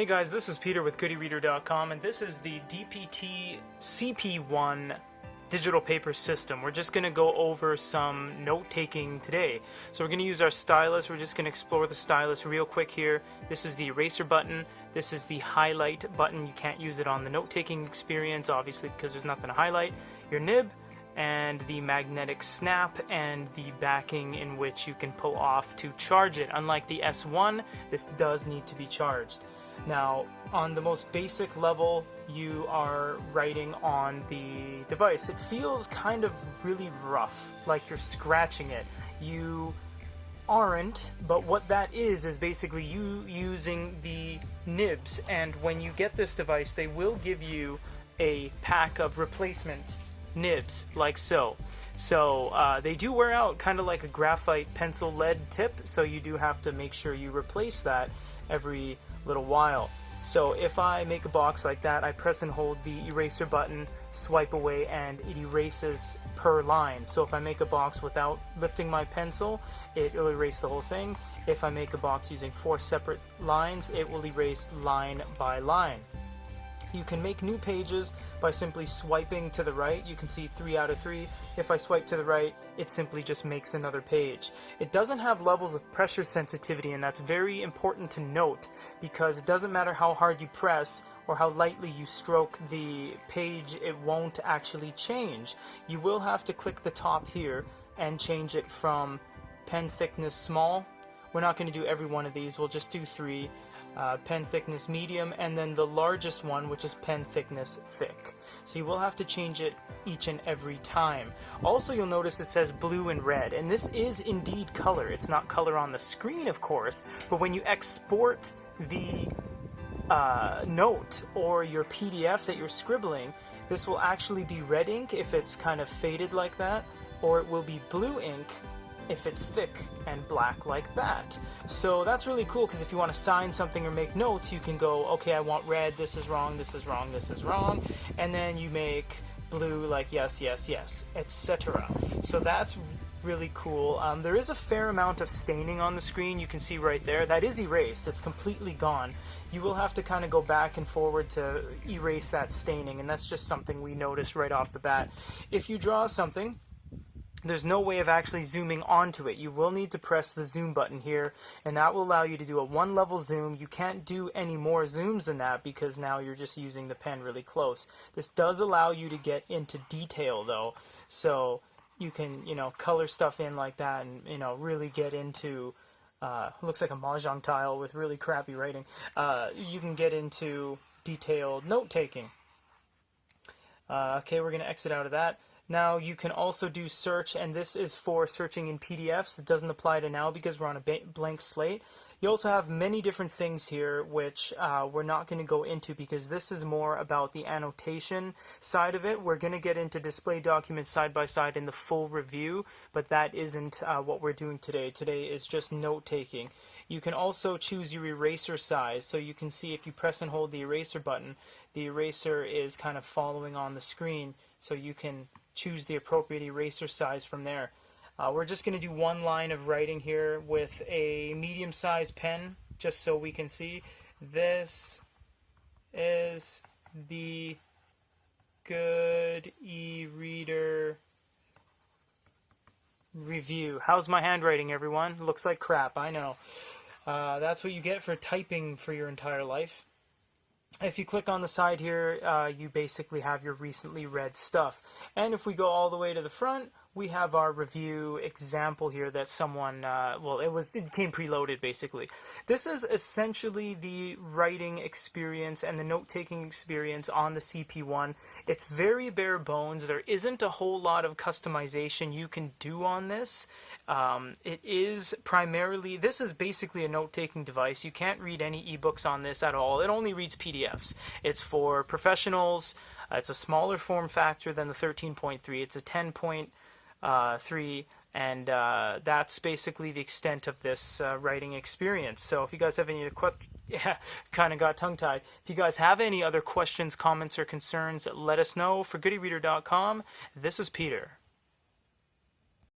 Hey guys, this is Peter with GoodyReader.com, and this is the DPT-CP1 digital paper system. We're just going to go over some note-taking today. So we're going to use our stylus. We're just going to explore the stylus real quick here. This is the eraser button. This is the highlight button. You can't use it on the note-taking experience, obviously, because there's nothing to highlight. Your nib, and the magnetic snap, and the backing in which you can pull off to charge it. Unlike the S1, this does need to be charged. Now, on the most basic level, you are writing on the device. It feels kind of really rough, like you're scratching it. You aren't, but what that is basically you using the nibs, and when you get this device, they will give you a pack of replacement nibs, like so. So they do wear out, kind of like a graphite pencil lead tip, so you do have to make sure you replace that every little while. So if I make a box like that, I press and hold the eraser button, swipe away, and it erases per line. So if I make a box without lifting my pencil, it will erase the whole thing. If I make a box using 4 separate lines, it will erase line by line. You can make new pages by simply swiping to the right. You can see 3 out of 3. If I swipe to the right, it simply just makes another page. It doesn't have levels of pressure sensitivity, and that's very important to note, because it doesn't matter how hard you press or how lightly you stroke the page, it won't actually change. You will have to click the top here and change it from pen thickness small. We're not going to do every one of these, we'll just do 3. Pen thickness medium, and then the largest one, which is pen thickness thick. So you will have to change it each and every time. Also, you'll notice it says blue and red, and this is indeed color. It's not color on the screen, of course, but when you export the note or your PDF that you're scribbling, this will actually be red ink if it's kind of faded like that, or it will be blue ink if it's thick and black like that. So that's really cool, because if you want to sign something or make notes, you can go, okay, I want red, this is wrong, this is wrong, this is wrong, and then you make blue like yes, yes, yes, etc. So that's really cool. There is a fair amount of staining on the screen. You can see right there, that is erased, it's completely gone. You will have to kind of go back and forward to erase that staining, and that's just something we noticed right off the bat. If you draw something, there's no way of actually zooming onto it. You will need to press the zoom button here, and that will allow you to do a 1-level zoom. You can't do any more zooms than that, because now you're just using the pen really close. This does allow you to get into detail though, so you can, color stuff in like that, and really get into looks like a mahjong tile with really crappy writing. You can get into detailed note taking. Okay, we're going to exit out of that. Now you can also do search, and this is for searching in PDFs. It doesn't apply to now because we're on a blank slate. You also have many different things here which we're not going to go into, because this is more about the annotation side of it. We're going to get into display documents side by side in the full review, but that isn't what we're doing today. Today is just note taking. You can also choose your eraser size, so you can see if you press and hold the eraser button, the eraser is kind of following on the screen, so you can choose the appropriate eraser size from there. We're just going to do 1 line of writing here with a medium-sized pen, just so we can see. This is the Good e-reader review. How's my handwriting, everyone? Looks like crap, I know. That's what you get for typing for your entire life. If you click on the side here, you basically have your recently read stuff. And if we go all the way to the front, we have our review example here that someone, it came preloaded basically. This is essentially the writing experience and the note-taking experience on the CP1. It's very bare bones. There isn't a whole lot of customization you can do on this. It is primarily, this is basically a note-taking device. You can't read any ebooks on this at all. It only reads PDFs. It's for professionals. It's a smaller form factor than the 13.3. It's a 10.3, and that's basically the extent of this writing experience. So if you guys have any questions, kind of got tongue-tied. If you guys have any other questions, comments, or concerns, let us know. For GoodyReader.com, this is Peter.